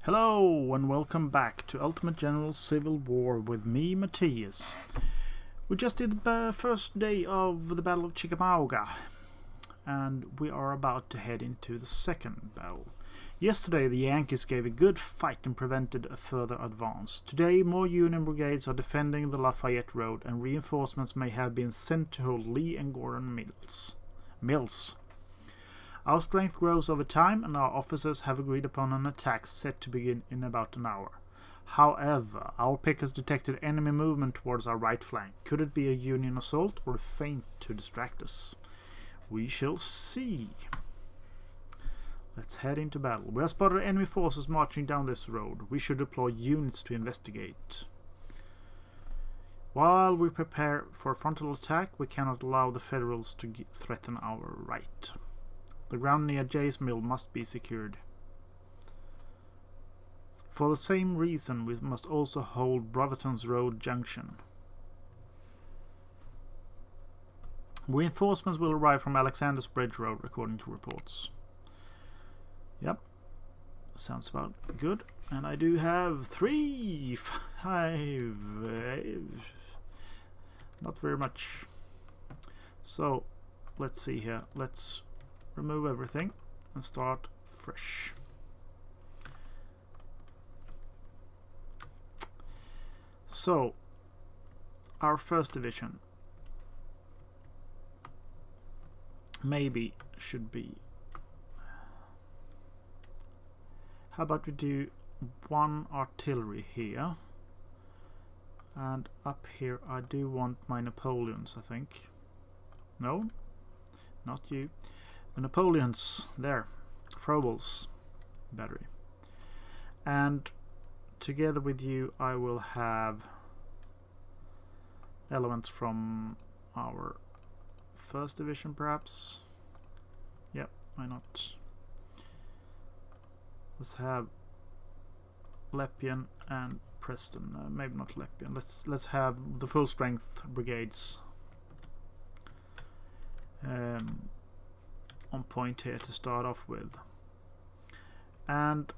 Hello and welcome back to Ultimate General Civil War with me, Mathias. We just did the first day of the Battle of Chickamauga and we are about to head into the second battle. Yesterday the Yankees gave a good fight and prevented a further advance. Today more Union brigades are defending the Lafayette Road and reinforcements may have been sent to hold Lee and Gordon Mills. Our strength grows over time and our officers have agreed upon an attack set to begin in about an hour. However, our pickers detected enemy movement towards our right flank. Could it be a Union assault or a feint to distract us? We shall see. Let's head into battle. We have spotted enemy forces marching down this road. We should deploy units to investigate. While we prepare for a frontal attack, we cannot allow the Federals to threaten our right. The ground near Jay's mill must be secured. For the same reason, we must also hold Brotherton's Road Junction. Reinforcements will arrive from Alexander's Bridge Road, according to reports. Yep, sounds about good. And I do have 3, 5, not very much. So, let's see here. Let's remove everything and start fresh. So, our first division maybe should be, how about we do 1 artillery here, and up here I do want my Napoleons, I think. No, not you. The Napoleons, there, Froebel's battery. And together with you I will have elements from our first division perhaps. Yep, why not? Let's have Lepian and Preston. Maybe not Lepian. Let's have the full strength brigades on point here to start off with, and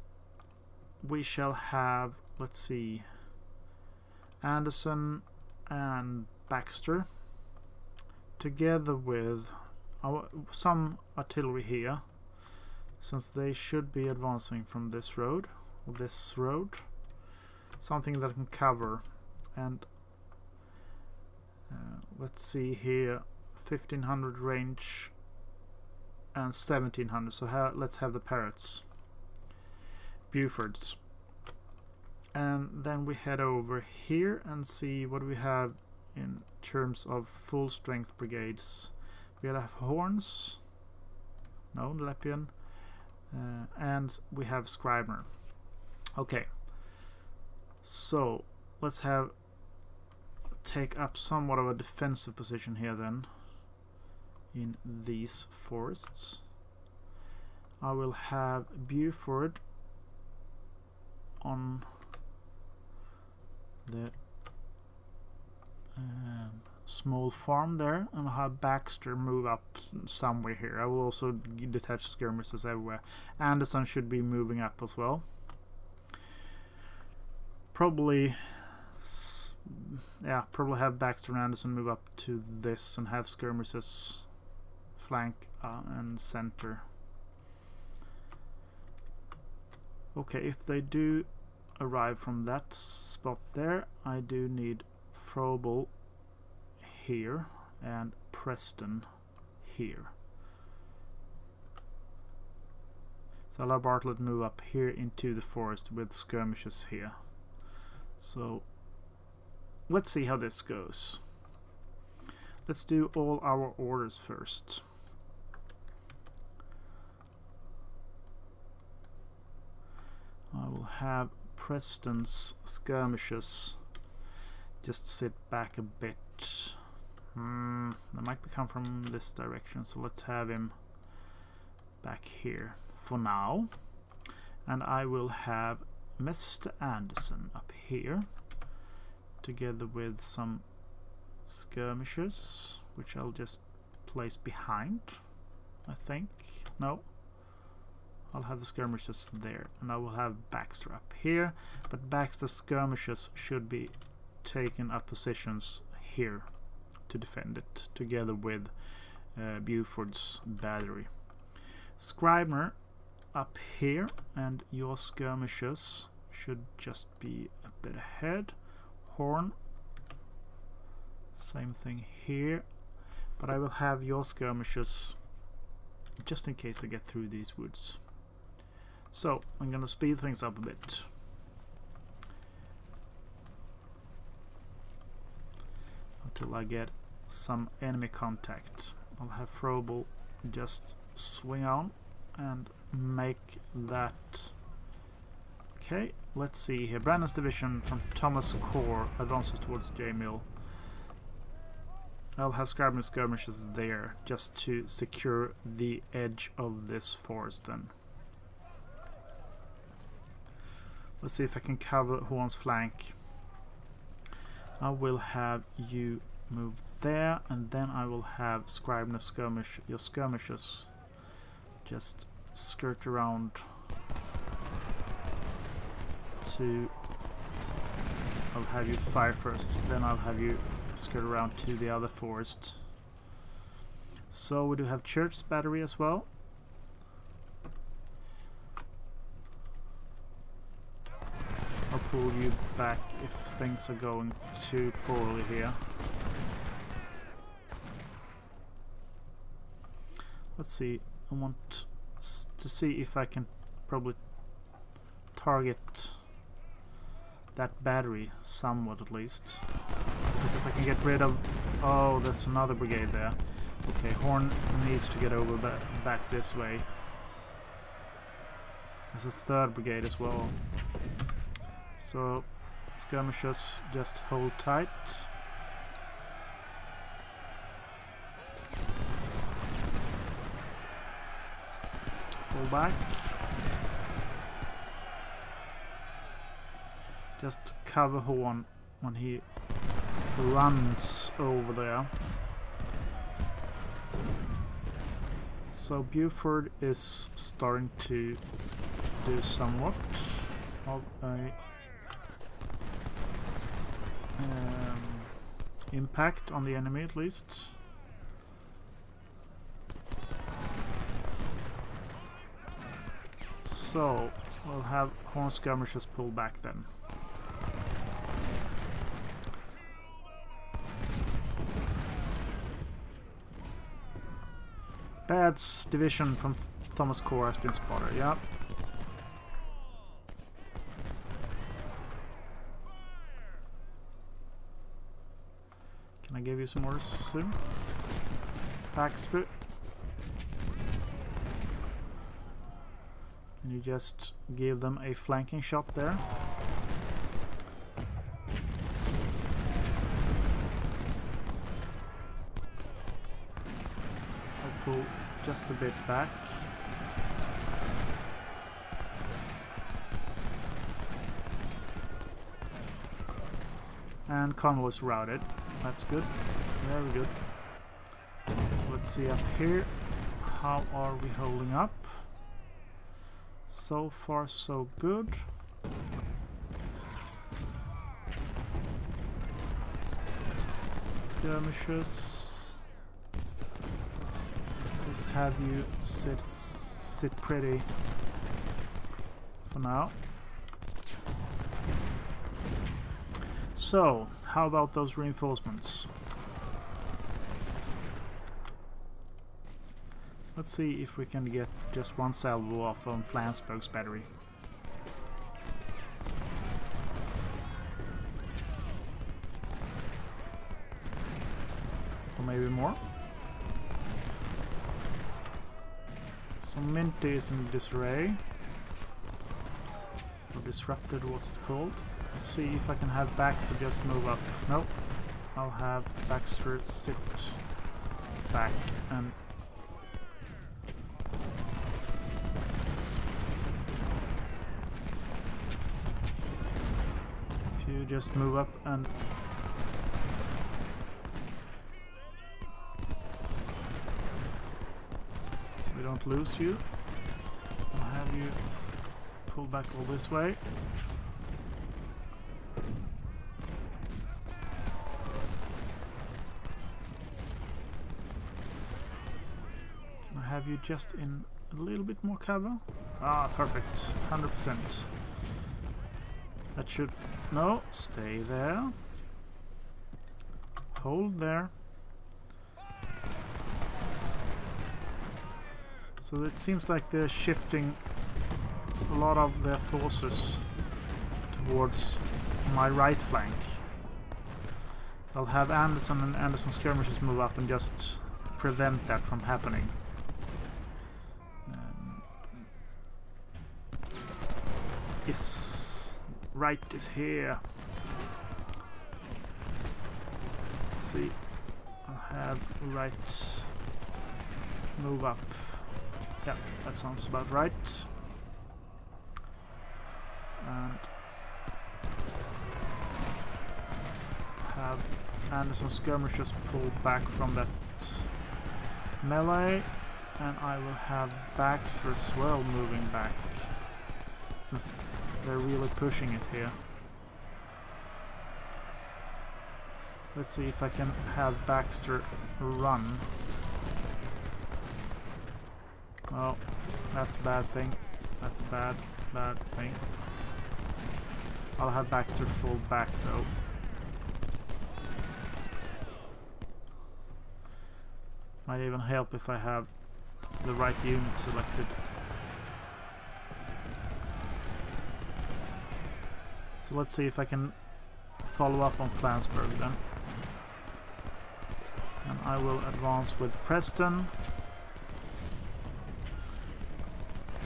we shall have, let's see, Anderson and Baxter together with some artillery here, since they should be advancing from this road, something that can cover. And let's see here, 1500 range and 1700, so let's have the Parrots, Bufords, and then we head over here and see what we have in terms of full strength brigades. We have Horns, no, Lepian, and we have Scribner. Okay, so let's take up somewhat of a defensive position here then in these forests. I will have Buford on the small farm there, and I'll have Baxter move up somewhere here. I will also detach skirmishers everywhere. Anderson should be moving up as well. Probably have Baxter and Anderson move up to this and have skirmishers flank and center. Okay, if they do arrive from that spot there, I do need Froebel here and Preston here. So I'll have Bartlett move up here into the forest with skirmishes here. So let's see how this goes. Let's do all our orders first. I will have Preston's skirmishes just sit back a bit. They might come from this direction, so let's have him back here for now. And I will have Mr. Anderson up here together with some skirmishers, which I'll just place behind, I think. No, I'll have the skirmishers there, and I will have Baxter up here, but Baxter's skirmishers should be taking up positions here to defend it, together with Buford's battery. Scribner up here, and your skirmishers should just be a bit ahead. Horn, same thing here, but I will have your skirmishers just in case they get through these woods. So I'm gonna speed things up a bit. Until I get some enemy contact. I'll have Frobel just swing on and make that. Okay, let's see here. Brandon's division from Thomas Corps advances towards J Mill. I'll have Scribner skirmishes there just to secure the edge of this forest then. Let's see if I can cover Horn's flank. I will have you move there, and then I will have Scribner your skirmishers just skirt around to. I'll have you fire first, then I'll have you skirt around to the other forest. So we do have Church's battery as well. I'll pull you back if things are going too poorly here. Let's see, I want to see if I can probably target that battery somewhat at least. Because if I can get rid of... Oh, there's another brigade there. Okay, Horn needs to get over back this way. There's a third brigade as well. So, skirmishers, just hold tight. Fall back. Just cover Horn when he runs over there. So Buford is starting to do somewhat of a impact on the enemy, at least. So we'll have Horn skirmishers pull back then. Bad's division from Thomas Corps has been spotted, yeah. Can I give you some orders soon? Baxter. Can you just give them a flanking shot there? I'll pull just a bit back. And convoy's routed. That's good. Very good. So let's see up here. How are we holding up? So far so good. Skirmishers. Just have you sit pretty for now. So, how about those reinforcements? Let's see if we can get just one salvo off on Flansburgh's battery. Or maybe more. So Minty is in disarray. Or disrupted, what's it called? Let's see if I can have Baxter just move up. Nope. I'll have Baxter sit back and if you just move up and so we don't lose you. I'll have you pull back all this way. Can I have you just in a little bit more cover? Ah, perfect. 100%. That should... No, stay there. Hold there. So it seems like they're shifting a lot of their forces towards my right flank. So I'll have Anderson and Anderson skirmishers move up and just prevent that from happening. Yes, right is here. Let's see. I'll have right move up. Yeah, that sounds about right. And have Anderson skirmishers pull back from that melee, and I will have Baxter as well moving back, since they're really pushing it here. Let's see if I can have Baxter run. Oh, that's a bad thing. That's a bad thing. I'll have Baxter fall back though. Might even help if I have the right unit selected. So let's see if I can follow up on Flansburgh then. And I will advance with Preston.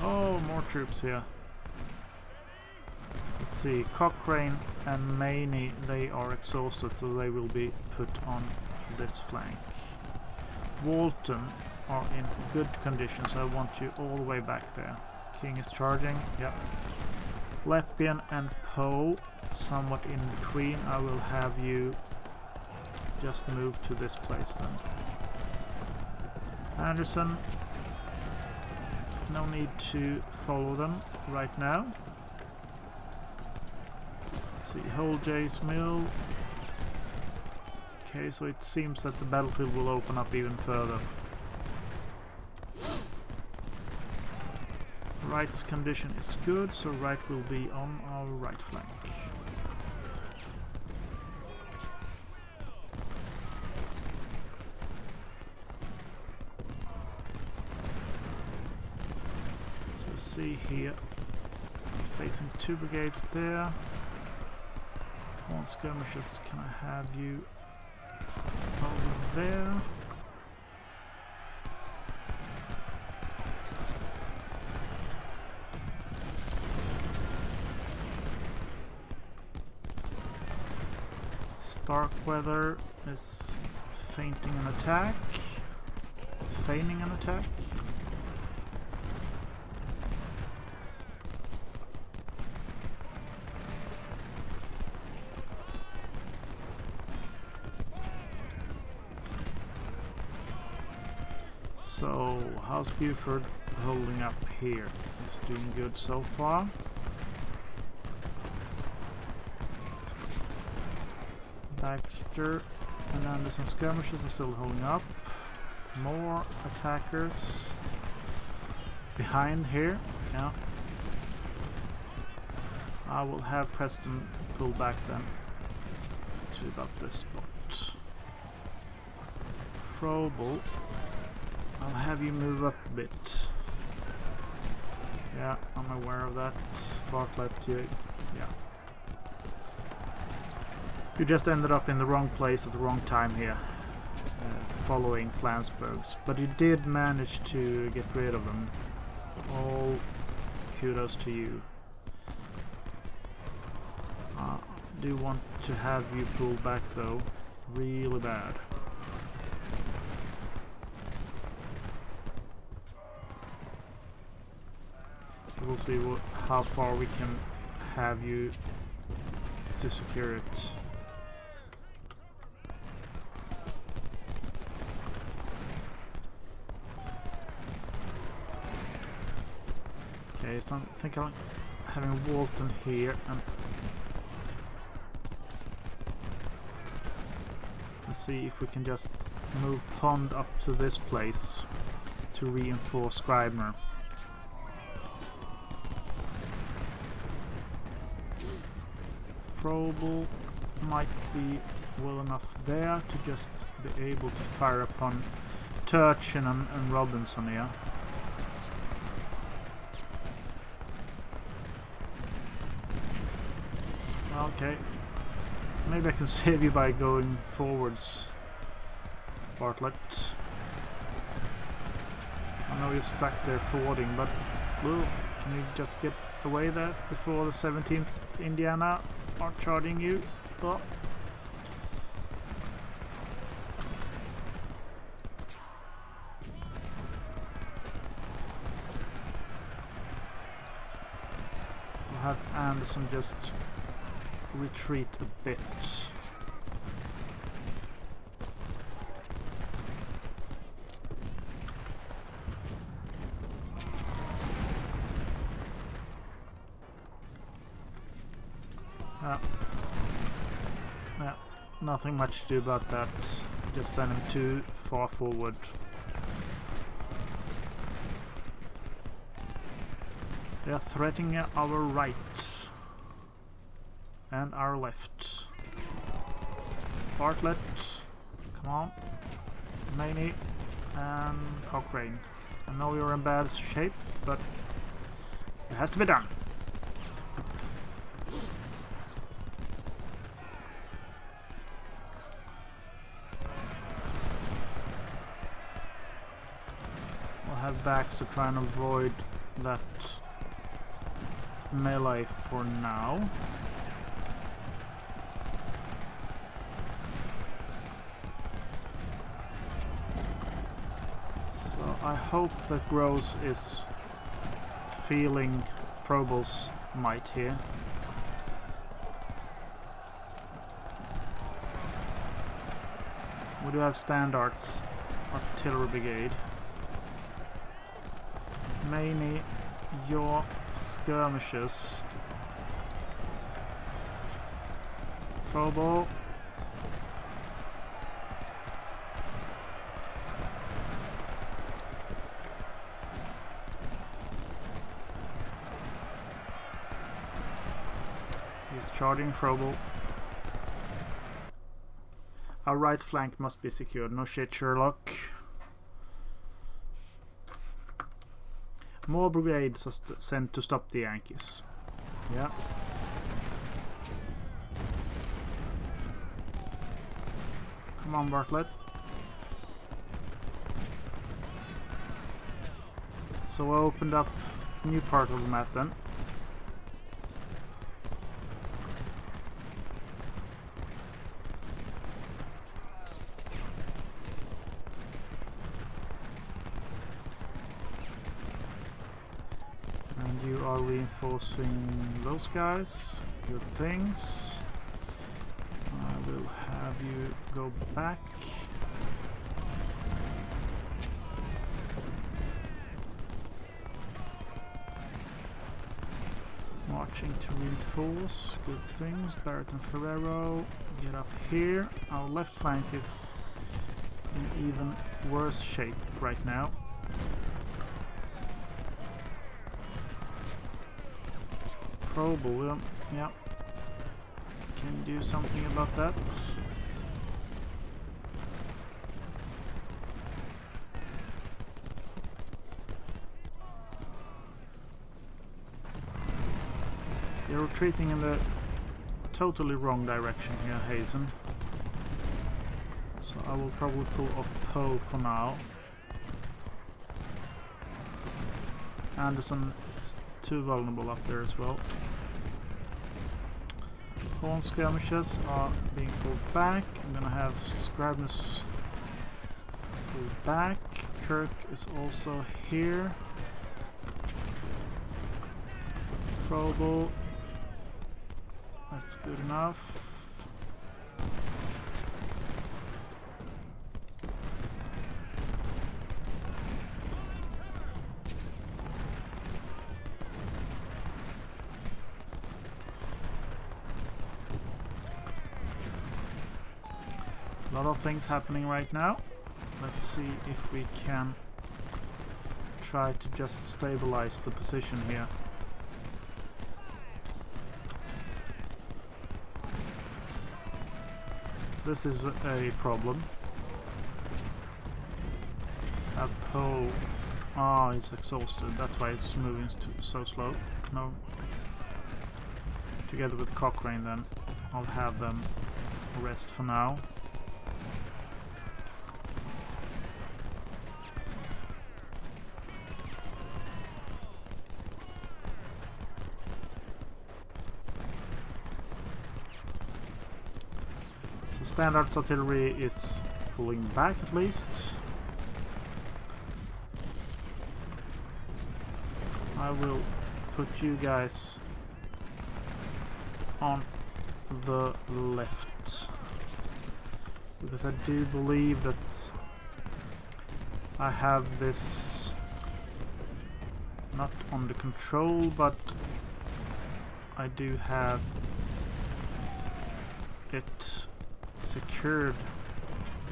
Oh, more troops here. Let's see, Cochrane and Maney, they are exhausted, so they will be put on this flank. Walton are in good condition, so I want you all the way back there. King is charging, yep. Leppian and Poe, somewhat in between. I will have you just move to this place then. Anderson, no need to follow them right now. Let's see, hold Jay's Mill. Okay, so it seems that the battlefield will open up even further. Right's condition is good, so right will be on our right flank. So see here, facing 2 brigades there. One skirmishers, can I have you over there? Starkweather is feigning an attack. So, how's Buford holding up here? It's doing good so far. Baxter and Anderson skirmishers are still holding up. More attackers behind here. Yeah. I will have Preston pull back then to about this spot. Froebel, I'll have you move up a bit. Yeah, I'm aware of that. Bartlett, yeah. You just ended up in the wrong place at the wrong time here, following Flansburghs, but you did manage to get rid of them. All kudos to you. I do want to have you pull back though, really bad. We'll see how far we can have you to secure it. Okay, so I think I'm having a Walton here, and let's see if we can just move Pond up to this place to reinforce Scribner. Frobel might be well enough there to just be able to fire upon Turchin and Robinson here. Okay, maybe I can save you by going forwards, Bartlett. I know you're stuck there forwarding, but well, can you just get away there before the 17th Indiana are charging you? Oh. We'll have Anderson just retreat a bit. Yeah, nothing much to do about that. Just send him too far forward. They are threatening our right and our left. Bartlett, come on. Maney and Cochrane. I know you're in bad shape, but it has to be done. We'll have backs to try and avoid that melee for now. So I hope that Gross is feeling Frobel's might here. We do have standards, artillery brigade. Maney, your skirmishes. Frobel. He's charging Frobel. Our right flank must be secured. No shit, Sherlock. More brigades are sent to stop the Yankees. Yeah. Come on, Bartlett. So I opened up a new part of the map then. You are reinforcing those guys. Good things. I will have you go back. Marching to reinforce. Good things. Barrett and Ferrero, get up here. Our left flank is in even worse shape right now. Frobel, yeah. Can you do something about that? You're retreating in the totally wrong direction here, Hazen. So I will probably pull off Poe for now. Anderson is too vulnerable up there as well. Horn skirmishes are being pulled back. I'm gonna have Scribner's pulled back. Kirk is also here. Frobel. That's good enough. lot of things happening right now. Let's see if we can try to just stabilize the position here. This is a problem. That pole... Ah, he's exhausted. That's why it's moving so slow. No. Together with Cochrane then. I'll have them rest for now. So standard artillery is pulling back at least. I will put you guys on the left, because I do believe that I have this not under control, but I do have it secured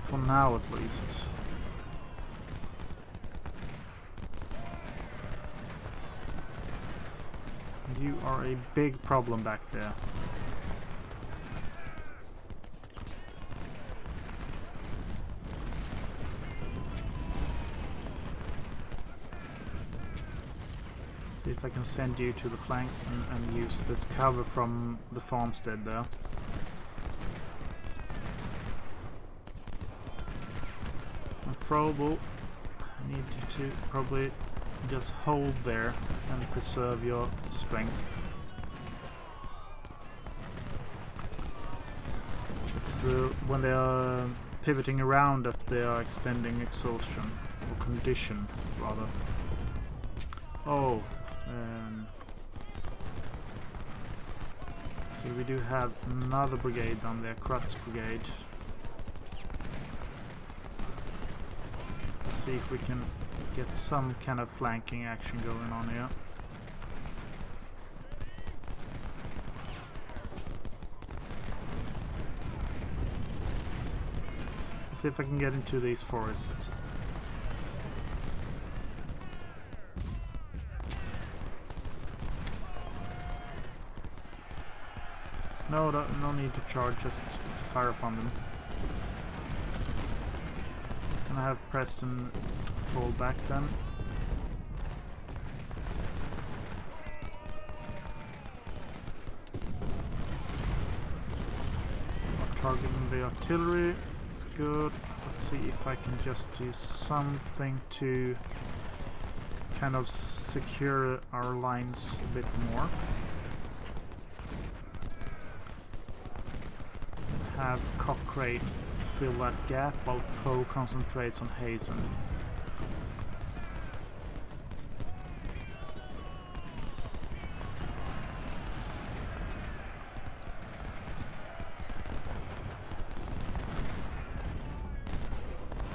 for now at least. And you are a big problem back there. See if I can send you to the flanks and use this cover from the farmstead there. And Froebel, I need you to probably just hold there and preserve your strength. It's when they are pivoting around that they are expending exhaustion, or condition rather. Oh, so we do have another brigade down there, Krutz brigade. Let's see if we can get some kind of flanking action going on here. Let's see if I can get into these forests. No need to charge, just fire upon them. And I have Preston fall back then. Targeting the artillery, it's good. Let's see if I can just do something to kind of secure our lines a bit more. Have Cochrane fill that gap while Poe concentrates on Hazen.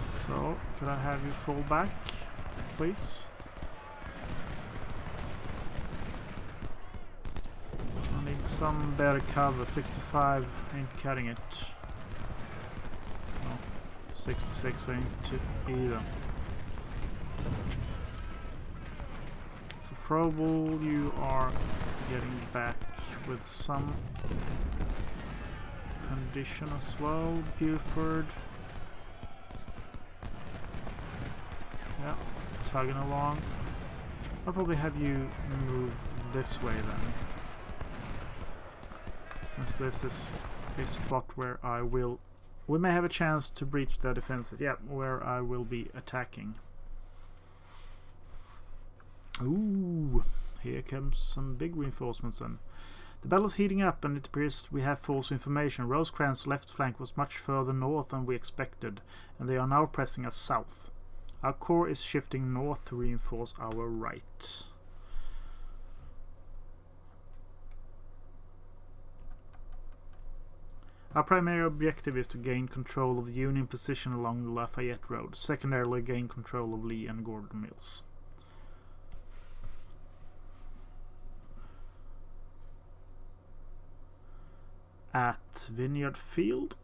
So, could I have you fall back, please? I need some better cover. 65 ain't cutting it. No, 66 ain't either. So Froebel, you are getting back with some condition as well. Buford. Yeah, tugging along. I'll probably have you move this way then. Since this is a spot where we may have a chance to breach their defenses. Yeah, where I will be attacking. Ooh, here comes some big reinforcements then. The battle is heating up and it appears we have false information. Rosecrans' left flank was much further north than we expected, and they are now pressing us south. Our corps is shifting north to reinforce our right. Our primary objective is to gain control of the Union position along the Lafayette Road. Secondarily, gain control of Lee and Gordon Mills. At Vineyard Field.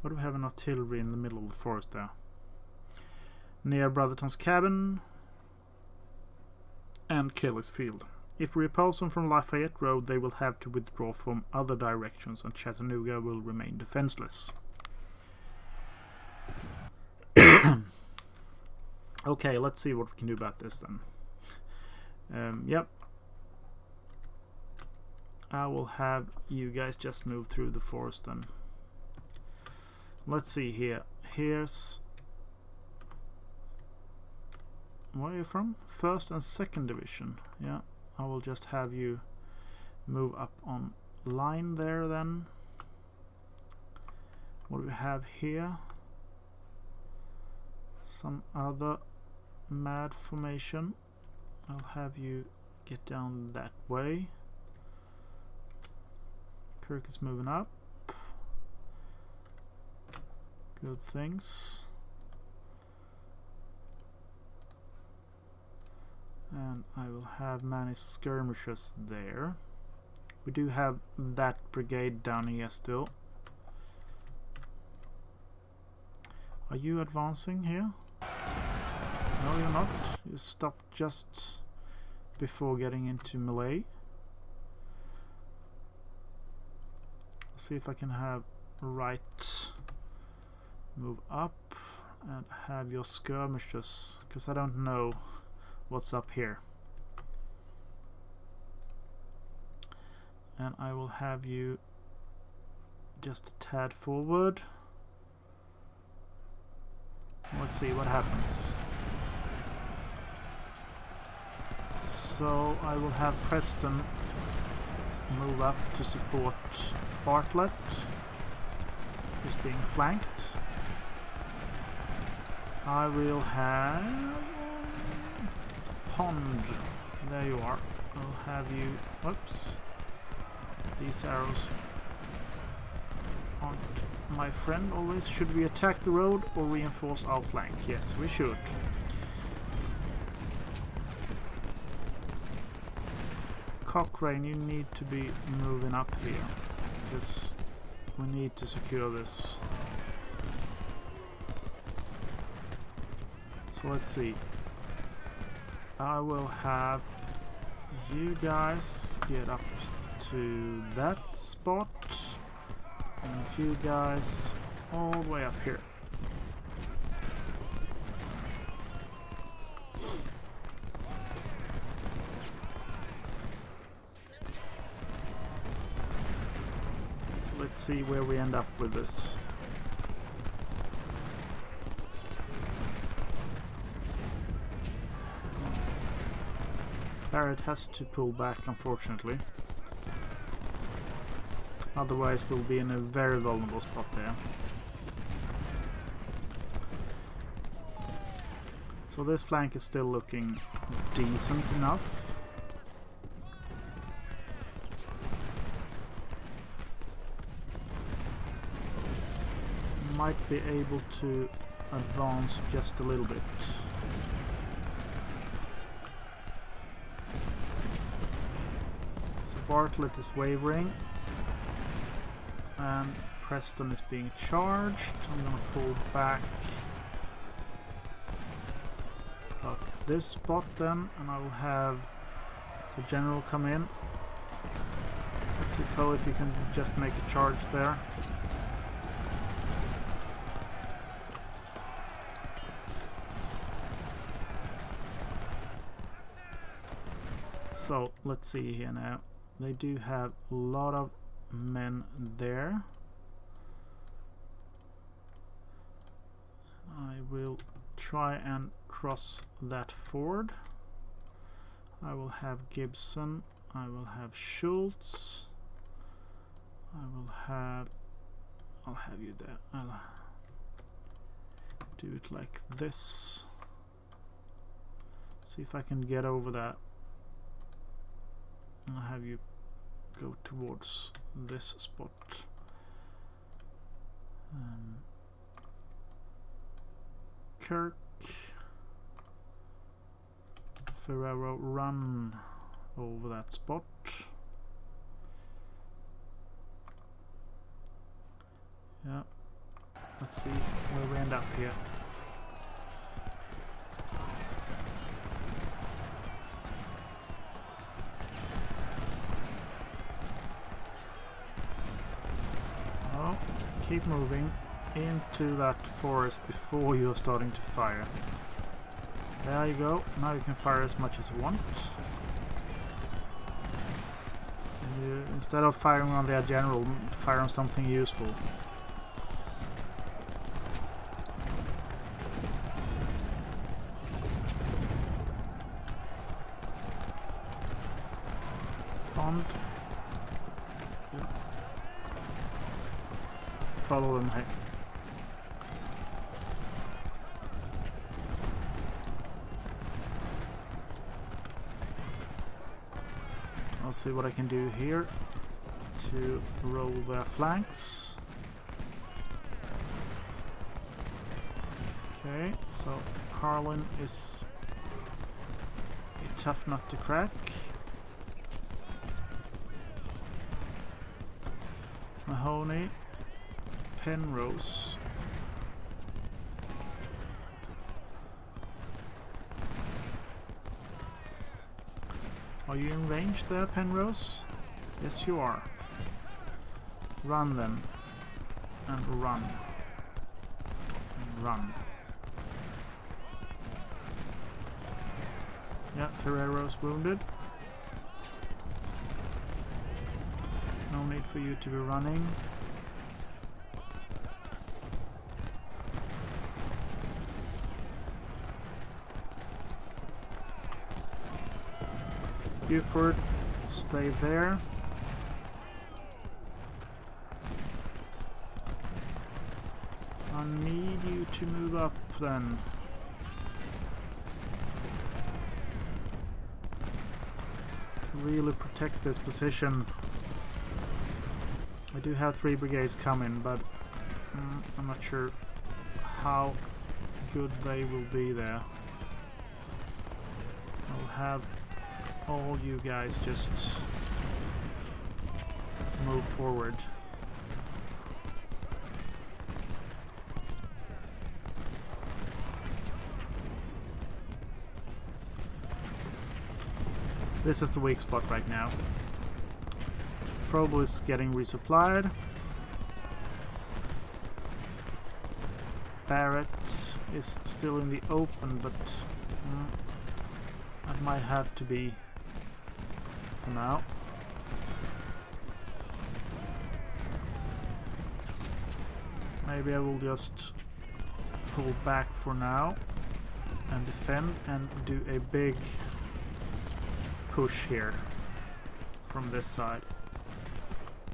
What do we have an artillery in the middle of the forest there? Near Brotherton's cabin and Kelly's field. If we repulse them from Lafayette Road, they will have to withdraw from other directions and Chattanooga will remain defenseless. Okay, let's see what we can do about this then. Yep. I will have you guys just move through the forest then. Let's see here. Here's... Where are you from? 1st and 2nd Division. Yeah, I will just have you move up on line there then. What do we have here? Some other mad formation. I'll have you get down that way. Kirk is moving up. Good things. And I will have many skirmishers there. We do have that brigade down here still. Are you advancing here? No, you're not. You stopped just before getting into melee. Let's see if I can have right move up and have your skirmishers, because I don't know what's up here. And I will have you just a tad forward. Let's see what happens. So I will have Preston move up to support Bartlett, who's being flanked. I will have Pond. There you are. I'll have you... Whoops. These arrows aren't my friend always. Should we attack the road or reinforce our flank? Yes, we should. Cochrane, you need to be moving up here, because we need to secure this. So let's see. I will have you guys get up to that spot, and you guys all the way up here. So let's see where we end up with this. Barrett has to pull back, unfortunately. Otherwise we'll be in a very vulnerable spot there. So this flank is still looking decent enough. Might be able to advance just a little bit. Bartlett is wavering and Preston is being charged. I'm gonna pull back up this spot then, and I will have the general come in. Let's see, Poe, if you can just make a charge there. So let's see here now. They do have a lot of men there. I will try and cross that ford. I will have Gibson. I will have Schultz. I'll have you there. I'll do it like this. See if I can get over that. I'll have you go towards this spot. Kirk, Ferrero, run over that spot. Yeah. Let's see where we end up here. Oh, keep moving into that forest before you're starting to fire. There you go. Now you can fire as much as you want. Instead of firing on their general, fire on something useful. Pond. Yeah. Follow them. Hey. I'll see what I can do here to roll their flanks. Okay, so Carlin is a tough nut to crack. Mahoney, Penrose. Are you in range there, Penrose? Yes, you are. Run then. And run. And run. Yeah, Ferrero's wounded. No need for you to be running. Buford, stay there. I need you to move up then. To really protect this position. I do have 3 brigades coming, but I'm not sure how good they will be there. I'll have all you guys just move forward. This is the weak spot right now. Froebel is getting resupplied. Barrett is still in the open, but that might have to be for now. Maybe I will just pull back for now and defend and do a big push here from this side.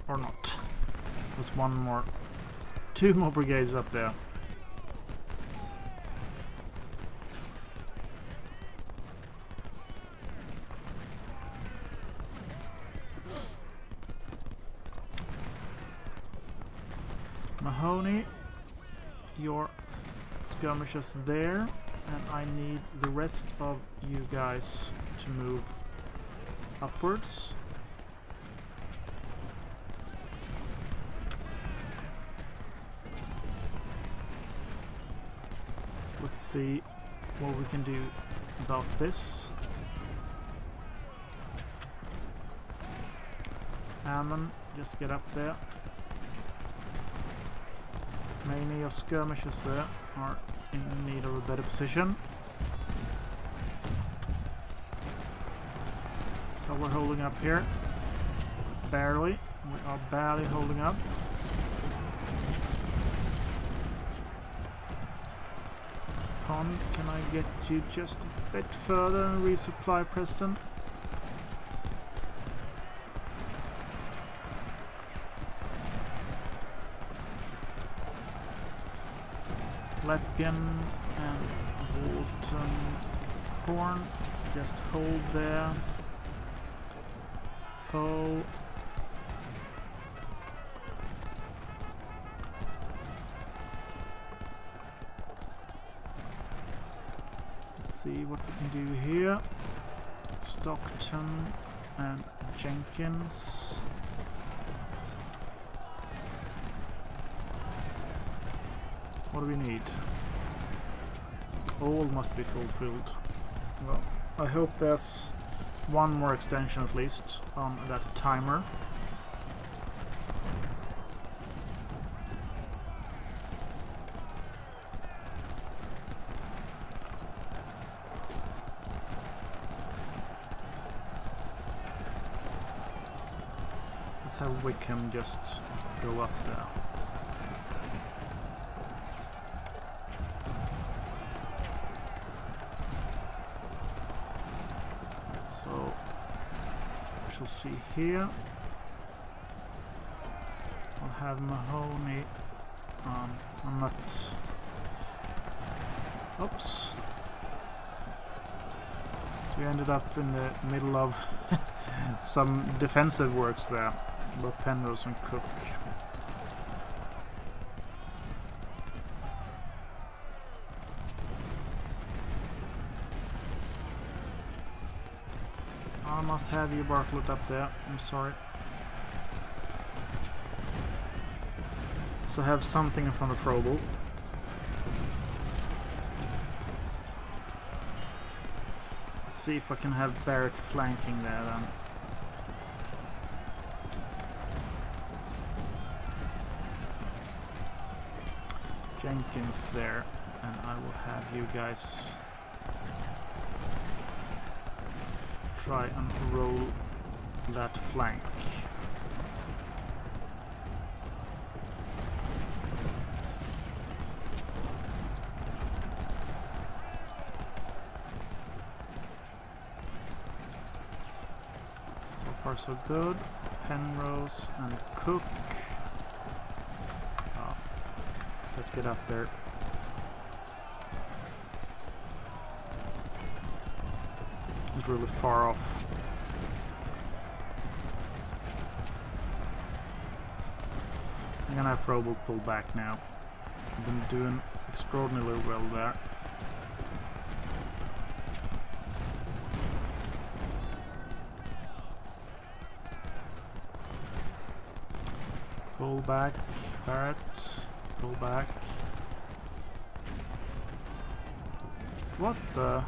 Or not. There's 2 more brigades up there. Mahoney, your skirmishers there, and I need the rest of you guys to move upwards. So let's see what we can do about this. Ammon, just get up there. Many of skirmishers there are in need of a better position. So we're holding up here. Barely. We are barely holding up. Pond, can I get you just a bit further and resupply Preston? Leppian and Walton Horn, just hold there. Poe. Let's see what we can do here. Stockton and Jenkins. What do we need? All must be fulfilled. Well, I hope there's one more extension at least on that timer. Let's have Wickham just go up there. So we shall see here. I'll have Mahoney. I'm not. Oops. So we ended up in the middle of some defensive works there, both Penrose and Cook. I must have you, Bartlett, up there. I'm sorry. So have something in front of Frobel. Let's see if I can have Barrett flanking there then. Jenkins there, and I will have you guys try and roll that flank. So far so good. Penrose and Cook. Oh, let's get up there. It's really far off. I'm gonna have Frobel pull back now. I've been doing extraordinarily well there. Pull back, Barrett. Pull back. What the?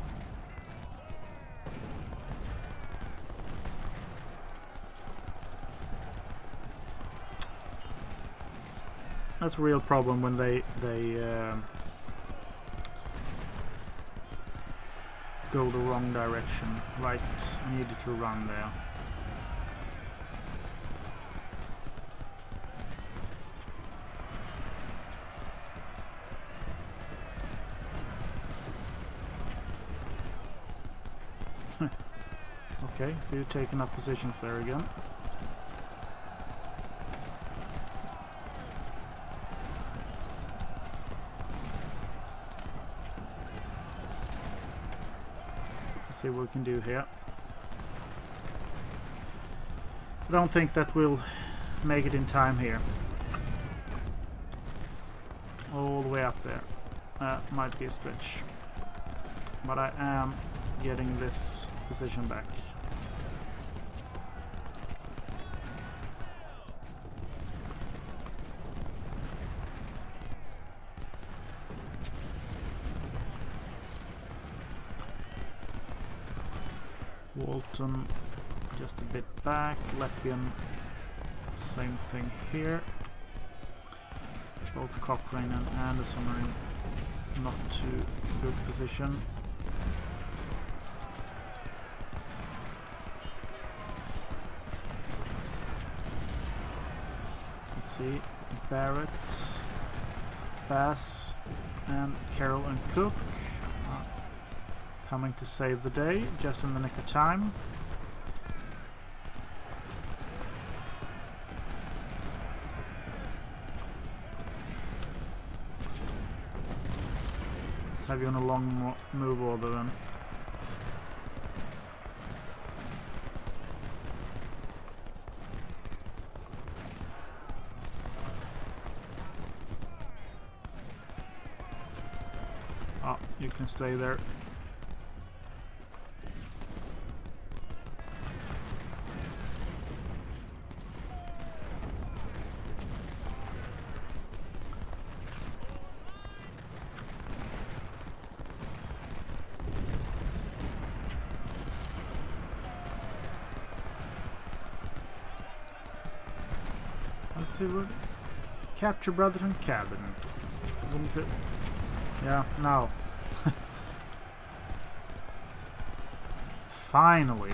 That's a real problem when they go the wrong direction. Right, I needed to run there. Okay, so you're taking up positions there again. Let's see what we can do here. I don't think that we'll make it in time here. All the way up there. Might be a stretch. But I am getting this position back. Walton just a bit back. Leppian, same thing here. Both Cochrane and Anderson are in not too good position. Let's see, Barrett, Bass, and Carroll and Cook coming to save the day, just in the nick of time. Let's have you on a long move order then. Oh, you can stay there. Let's see what... Capture Brotherton Cabin. Yeah, no. Finally.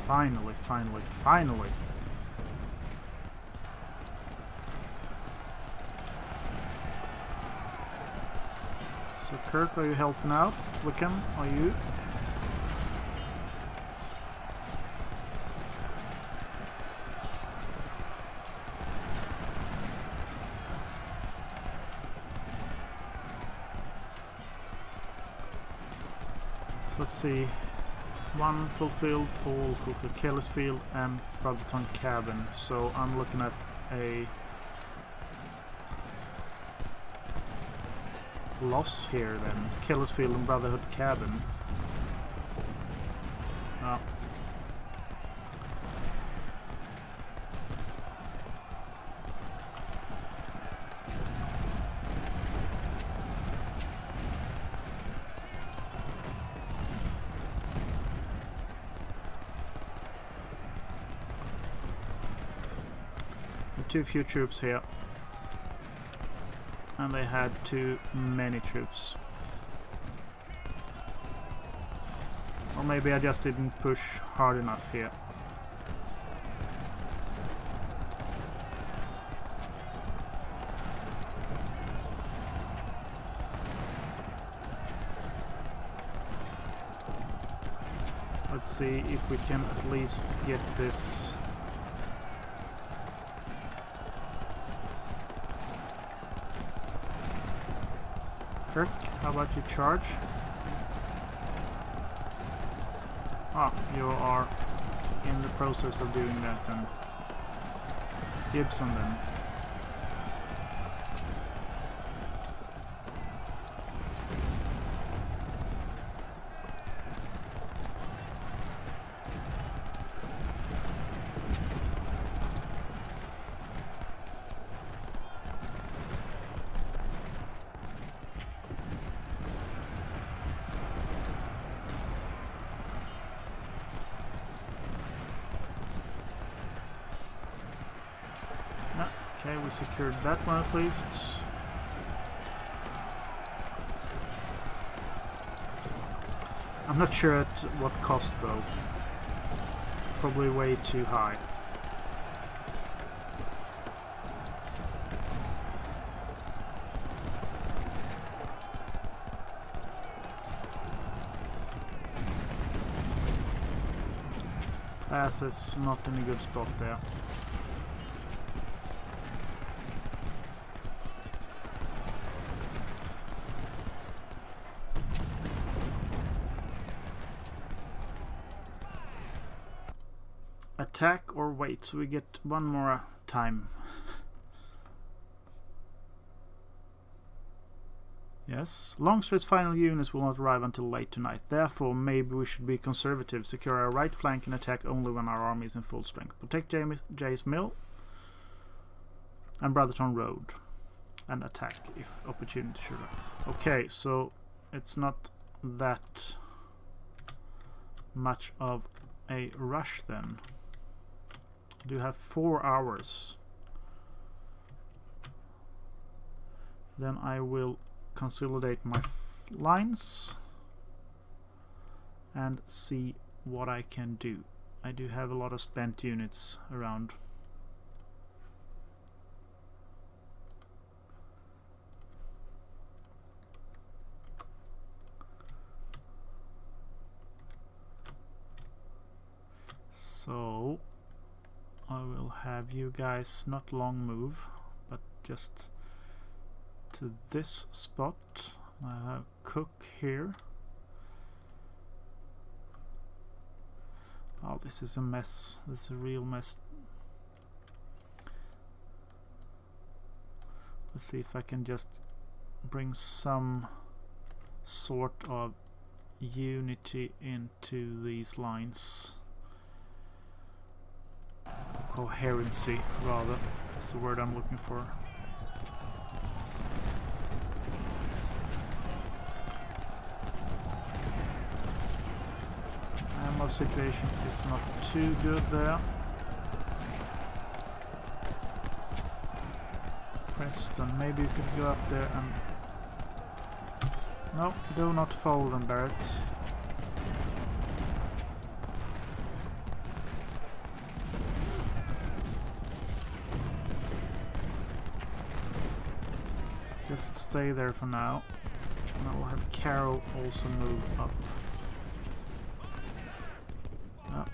Finally. So Kirk, are you helping out? Wickham, are you? So let's see. One fulfilled, all fulfilled. Kellersfield and Brotherton Cabin. So I'm looking at a loss here then. Kellersfield and Brotherhood Cabin. Oh. Too few troops here. And they had too many troops. Or maybe I just didn't push hard enough here. Let's see if we can at least get this. Kirk, how about you charge? Ah, you are in the process of doing that then. Gibson then. Okay, we secured that one at least. I'm not sure at what cost though. Probably way too high. Pass is not in a good spot there. Attack or wait, so we get one more time. Yes, Longstreet's final units will not arrive until late tonight. Therefore, maybe we should be conservative. Secure our right flank and attack only when our army is in full strength. Protect Jay's Mill and Brotherton Road. And attack if opportunity should arise. Okay, so it's not that much of a rush then. I do have 4 hours. Then I will consolidate my lines and see what I can do. I do have a lot of spent units around. So I will have you guys not long move, but just to this spot. I have Cook here. Oh, this is a mess. This is a real mess. Let's see if I can just bring some sort of unity into these lines. Coherency, rather, is the word I'm looking for. Ammo situation is not too good there. Preston, maybe you could go up there and... No, do not follow them, Barrett. Just stay there for now. And I will have Carol also move up. Oh.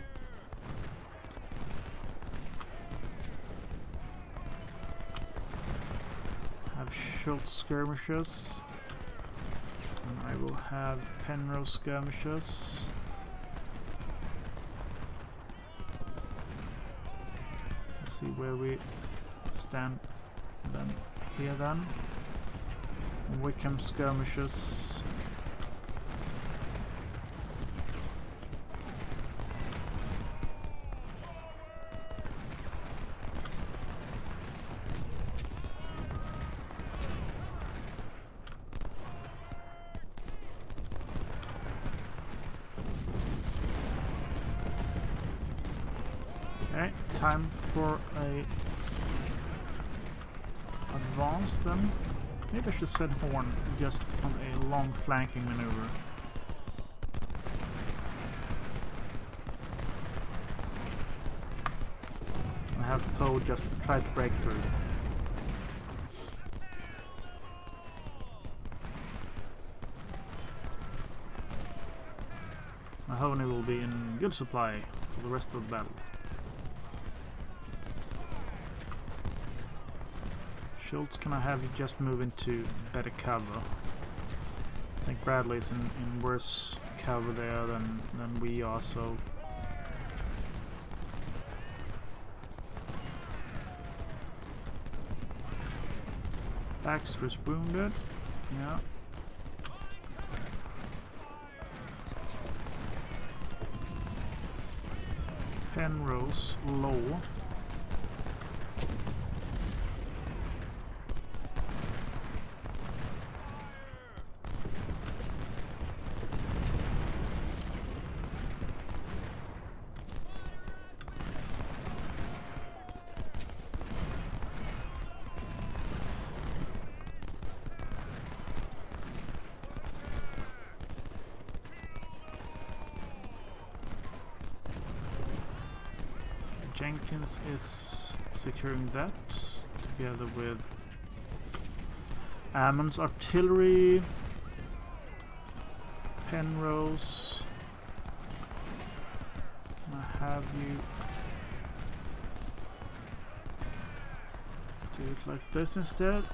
Have Schultz skirmishes. And I will have Penrose skirmishes. Let's see where we stand then. Here then. Wickham skirmishes. Okay, time for a advance then. Maybe I should set Horn just on a long flanking maneuver. I have Poe just try to break through. Mahoney will be in good supply for the rest of the battle. Schultz, can I have you just move into better cover? I think Bradley's in worse cover there than we are, so... Baxter's wounded, yeah. Penrose low. Jenkins is securing that together with Ammon's artillery, Penrose. Can I have you do it like this instead?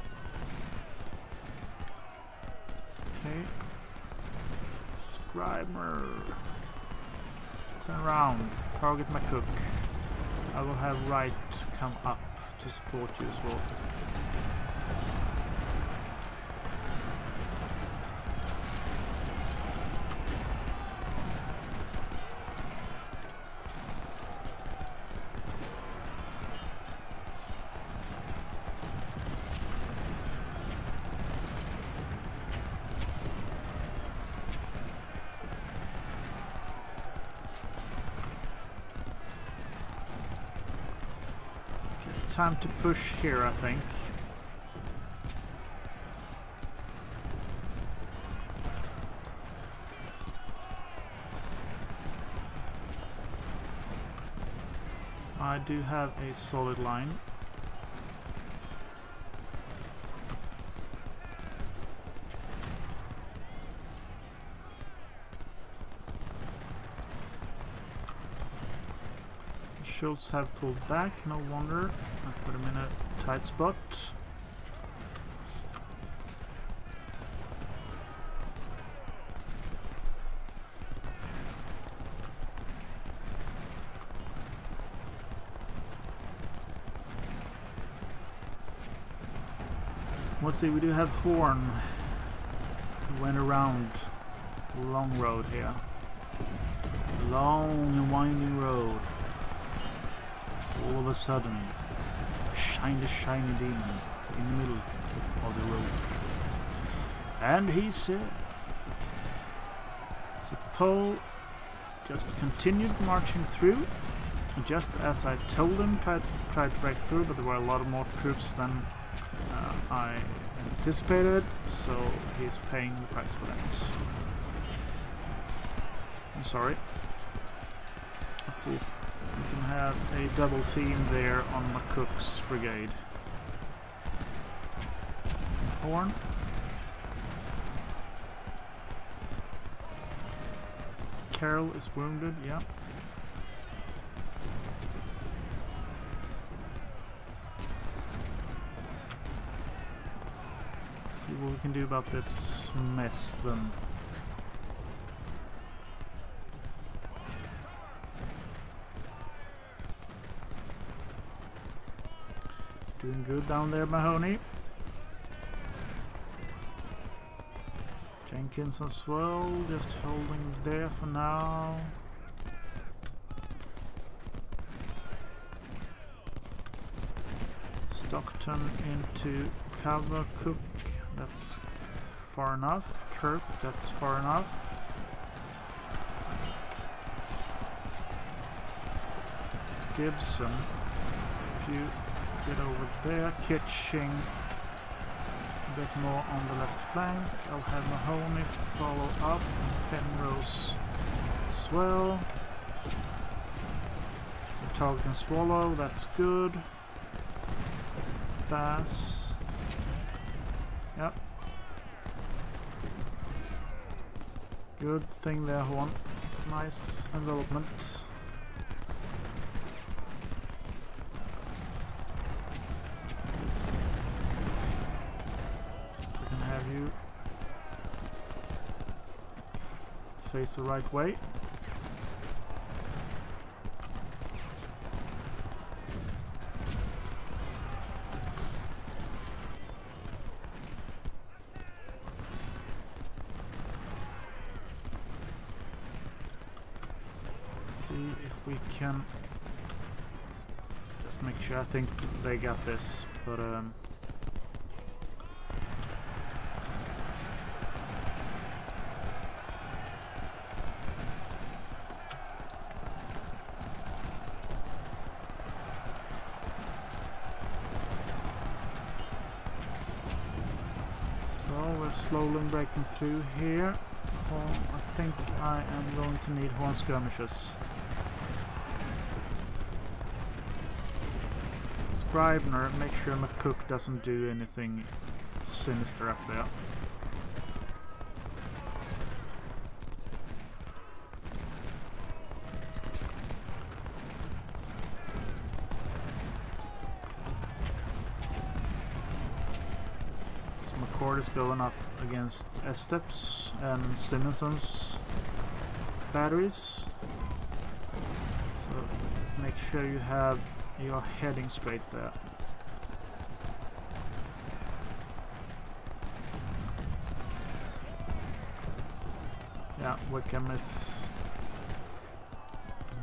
Okay. Scriber. Turn around. Target McCook. I will have Wright come up to support you as well. Time to push here, I think. I do have a solid line. Schultz have pulled back, no wonder. I put him in a tight spot. Let's see, we do have Horn, who went around a long road here. Long and winding road. All of a sudden, a shiny demon in the middle of the road. And he said, so Poe just continued marching through, just as I told him, tried to break through, but there were a lot of more troops than I anticipated, so he's paying the price for that. I'm sorry. Let's see if we can have a double team there on McCook's brigade. Horn. Carroll is wounded, yeah. See what we can do about this mess then. Doing good down there, Mahoney. Jenkins as well, just holding there for now. Stockton into cover. Cook, that's far enough. Kirk, that's far enough. Gibson, if you get over there. Kitching a bit more on the left flank. I'll have Mahoney follow up. Penrose as well. The target can swallow, that's good. Bass. Yep. Good thing there, Horn. Nice envelopment. See if we can have you face the right way. See if we can just make sure. I think they got this, but so we're slowly breaking through here. I think I am going to need horn skirmishes. Scribner, make sure McCook doesn't do anything sinister up there. So McCord is going up against Estep's and Simonson's batteries. So make sure you have you're heading straight there. Yeah, Wickham is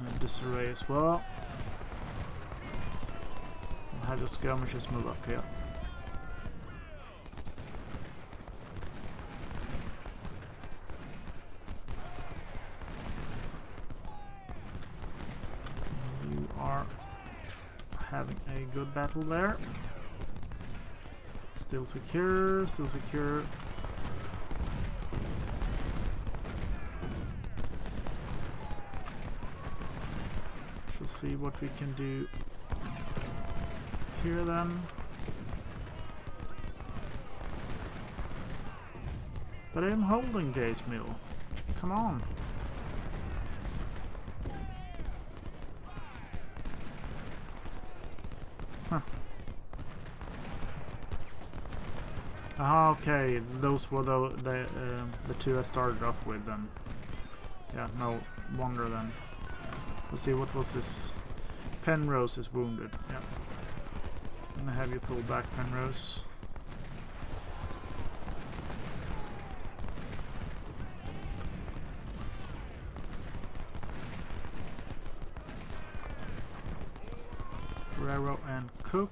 in disarray as well. We'll have the skirmishers move up here. You are having a good battle there. Still secure, still secure. Shall see what we can do here then. But I'm holding Gaze Mill. Come on. Ah, okay, those were the two I started off with then. Yeah, no wonder then. Let's see, what was this? Penrose is wounded. Yeah. I'm gonna have you pull back, Penrose. Ferrero and Cook.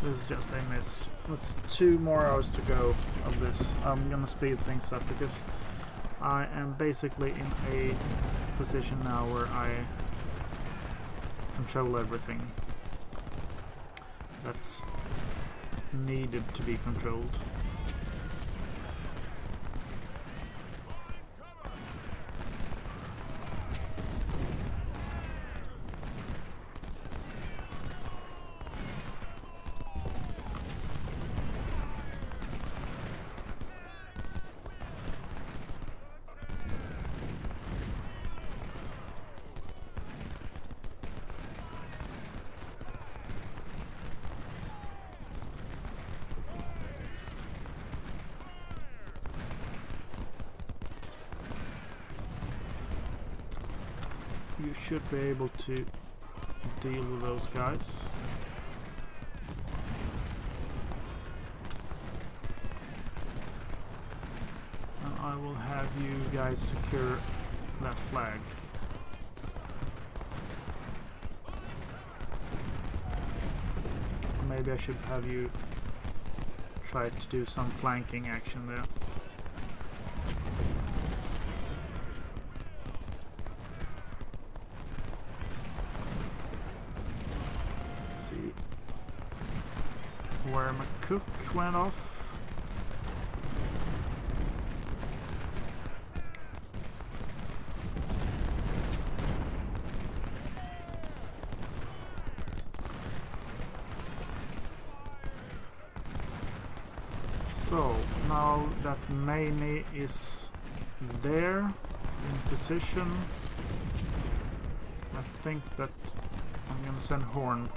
This is just a miss. There's 2 more hours to go of this. I'm gonna speed things up because I am basically in a position now where I control everything that's needed to be controlled. You should be able to deal with those guys. And I will have you guys secure that flag. Or maybe I should have you try to do some flanking action there. See where my cook went off. So now that Maney is there in position, I think that I'm gonna send Horn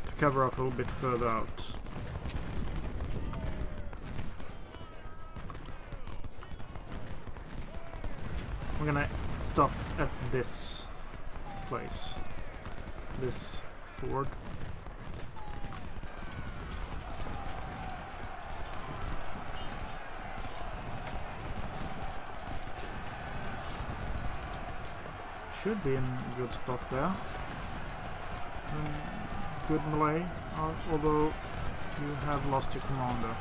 to cover off a little bit further out. I'm gonna stop at this place, this ford. Should be in a good spot there. Good melee, although you have lost your commander.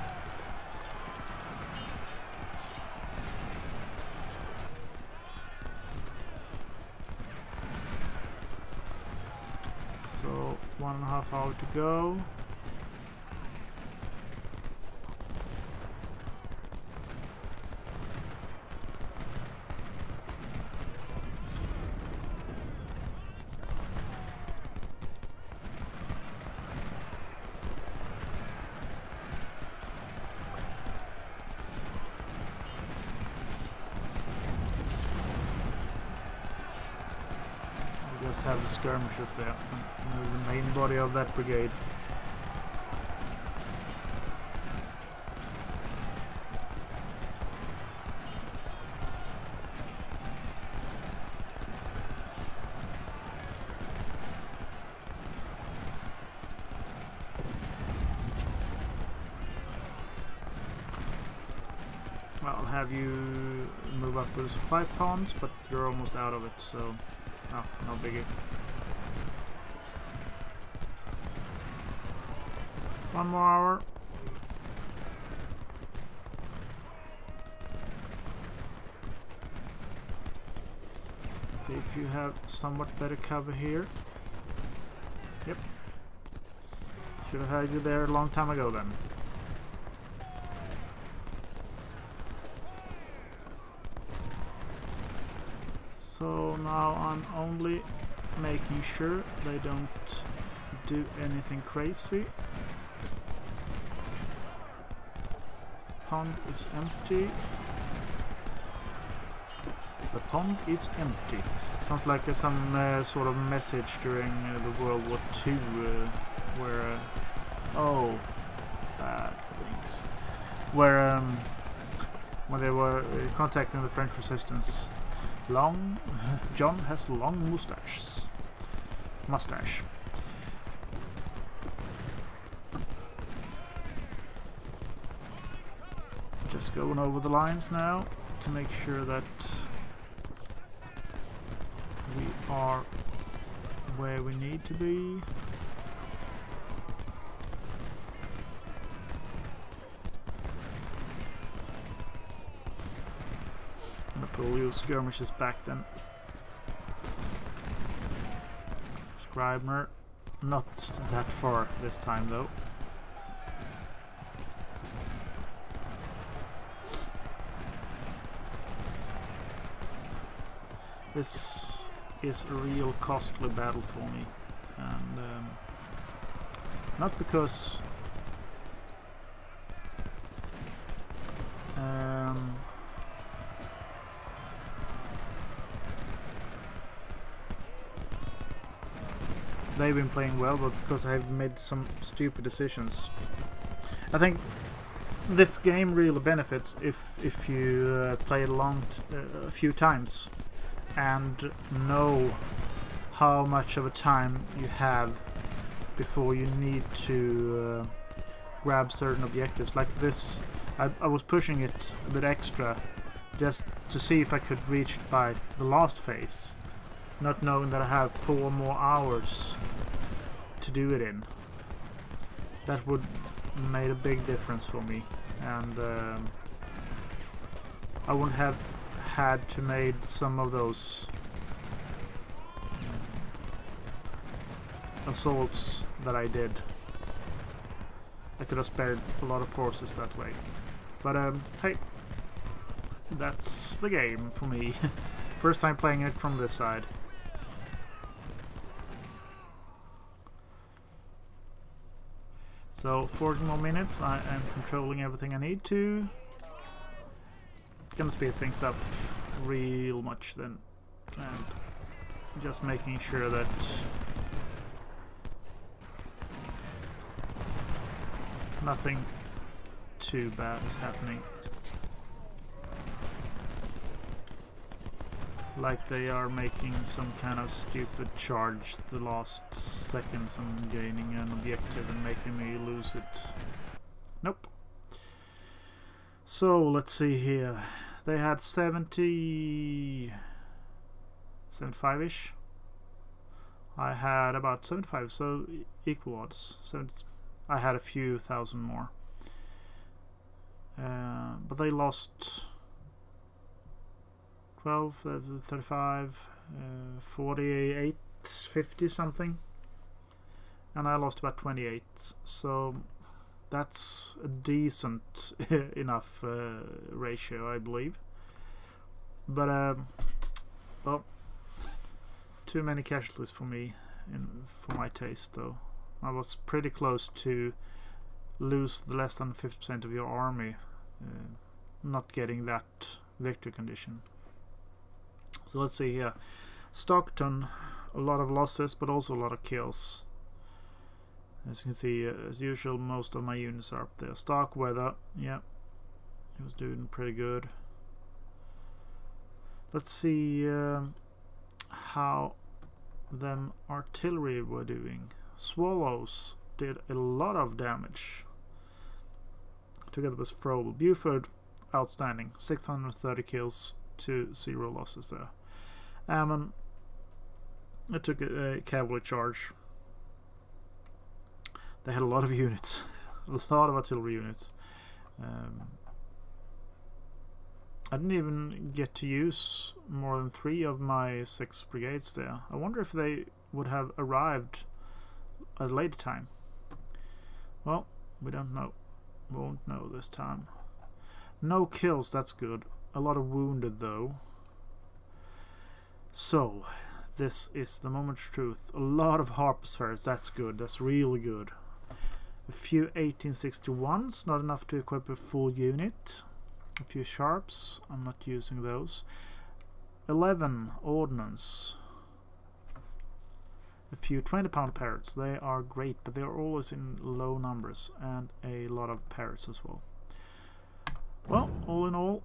So 1.5 hours to go. Just have the skirmishers there and move the main body of that brigade. I'll have you move up with supply ponds, but you're almost out of it, so oh, no biggie. One more hour. See if you have somewhat better cover here. Yep. Should have had you there a long time ago then. So now I'm only making sure they don't do anything crazy. The pond is empty. The pond is empty. Sounds like some sort of message during the World War II where oh, bad things. Where when they were contacting the French resistance. John has long mustache. Just going over the lines now to make sure that we are where we need to be. I'm gonna pull your skirmishes back then. Scribner, not that far this time though. This is a real costly battle for me, and not because they've been playing well, but because I've made some stupid decisions. I think this game really benefits if you play it along a few times and know how much of a time you have before you need to grab certain objectives. Like this, I was pushing it a bit extra just to see if I could reach it by the last phase, not knowing that I have 4 more hours to do it in. That would made a big difference for me, and I wouldn't have had to made some of those assaults that I did. I could have spared a lot of forces that way, but hey, that's the game for me. First time playing it from this side. So 40 more minutes, I am controlling everything I need to. Gonna speed things up real much then, and just making sure that nothing too bad is happening. Like they are making some kind of stupid charge the last seconds and gaining an objective and making me lose it. Nope. So let's see here. They had 75-ish. I had about 75, so equal odds. I had a few thousand more. But they lost 12, 35, 48, 50 something. And I lost about 28. So that's a decent enough ratio, I believe. But well, too many casualties for me, for my taste though. I was pretty close to lose the less than 50% of your army, not getting that victory condition. So let's see here. Stockton, a lot of losses, but also a lot of kills. As you can see, as usual, most of my units are up there. Starkweather, yeah, he was doing pretty good. Let's see how them artillery were doing. Swallows did a lot of damage, together with Froebel. Buford, outstanding, 630 kills to 0 losses there. Ammon, it took a cavalry charge. They had a lot of units, a lot of artillery units. I didn't even get to use more than 3 of my 6 brigades there. I wonder if they would have arrived at a later time. Well, we don't know. Won't know this time. No kills, that's good. A lot of wounded though. So, this is the moment's truth. A lot of harpspheres, that's good. That's really good. A few 1861s, not enough to equip a full unit. A few sharps, I'm not using those. 11 ordnance. A few 20-pound parrots, they are great, but they are always in low numbers, and a lot of parrots as well. Well, all in all,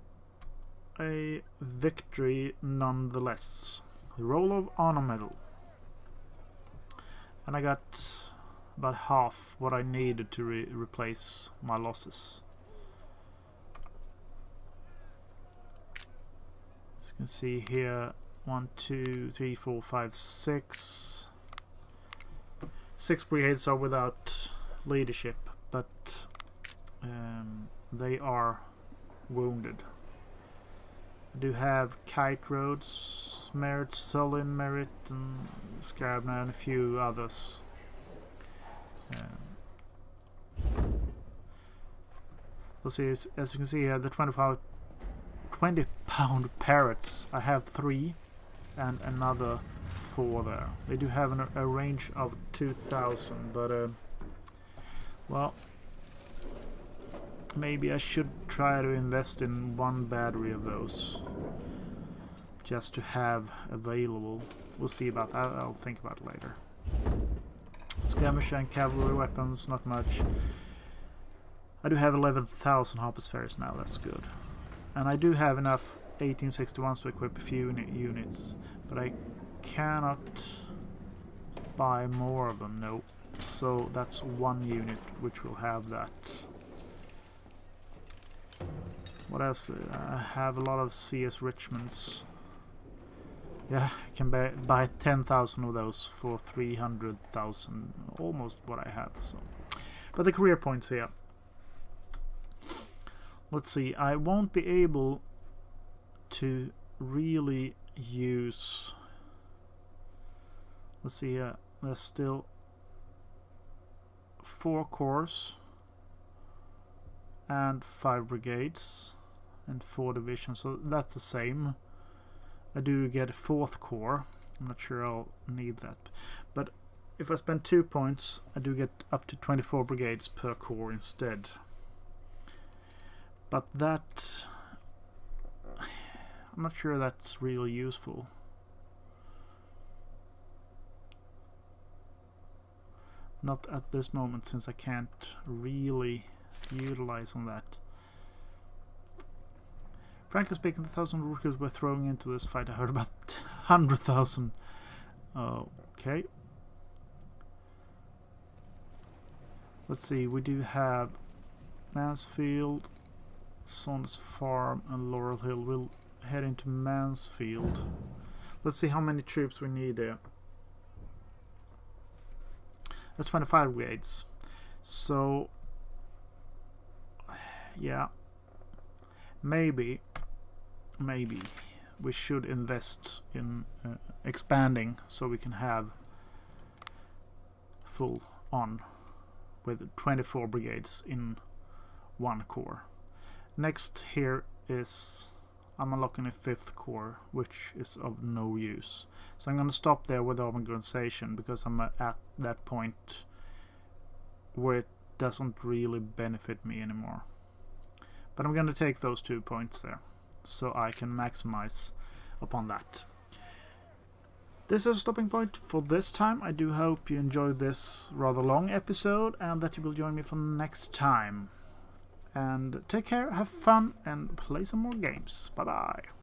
a victory nonetheless. The Roll of Honor Medal. And I got about half what I needed to replace my losses. As you can see here, 1, 2, 3, 4, 5, 6. 6 brigades are without leadership, but they are wounded. I do have Kite Roads, Merit, Solin, Merit, and Scarabna, and a few others. Let's see, as you can see here, the 20-pound parrots, I have 3 and another 4 there. They do have a range of 2,000, but well, maybe I should try to invest in 1 battery of those just to have available. We'll see about that. I'll think about it later. Skirmish and cavalry weapons, not much. I do have 11,000 Harper's Ferries now, that's good. And I do have enough 1861s to equip a few units, but I cannot buy more of them, no. So that's 1 unit which will have that. What else? I have a lot of CS Richmonds. Yeah, I can buy 10,000 of those for 300,000, almost what I have. So, but the career points here. Let's see, I won't be able to really use... Let's see here, there's still 4 corps and 5 brigades and 4 divisions, so that's the same. I do get a 4th corps. I'm not sure I'll need that, but if I spend 2 points I do get up to 24 brigades per corps instead. But that, I'm not sure that's really useful. Not at this moment, since I can't really utilize on that. Frankly speaking, the 1,000 recruits we're throwing into this fight, I heard about 100,000. Okay. Let's see, we do have Mansfield, Saunders Farm and Laurel Hill. We'll head into Mansfield. Let's see how many troops we need there. That's 25 brigades. So, yeah, maybe we should invest in expanding so we can have full on with 24 brigades in 1 corps. Next here is I'm unlocking a 5th corps, which is of no use. So I'm going to stop there with the organization because I'm at that point where it doesn't really benefit me anymore. But I'm going to take those 2 points there so I can maximize upon that. This is a stopping point for this time. I do hope you enjoyed this rather long episode and that you will join me for next time. And take care, have fun, and play some more games. Bye bye.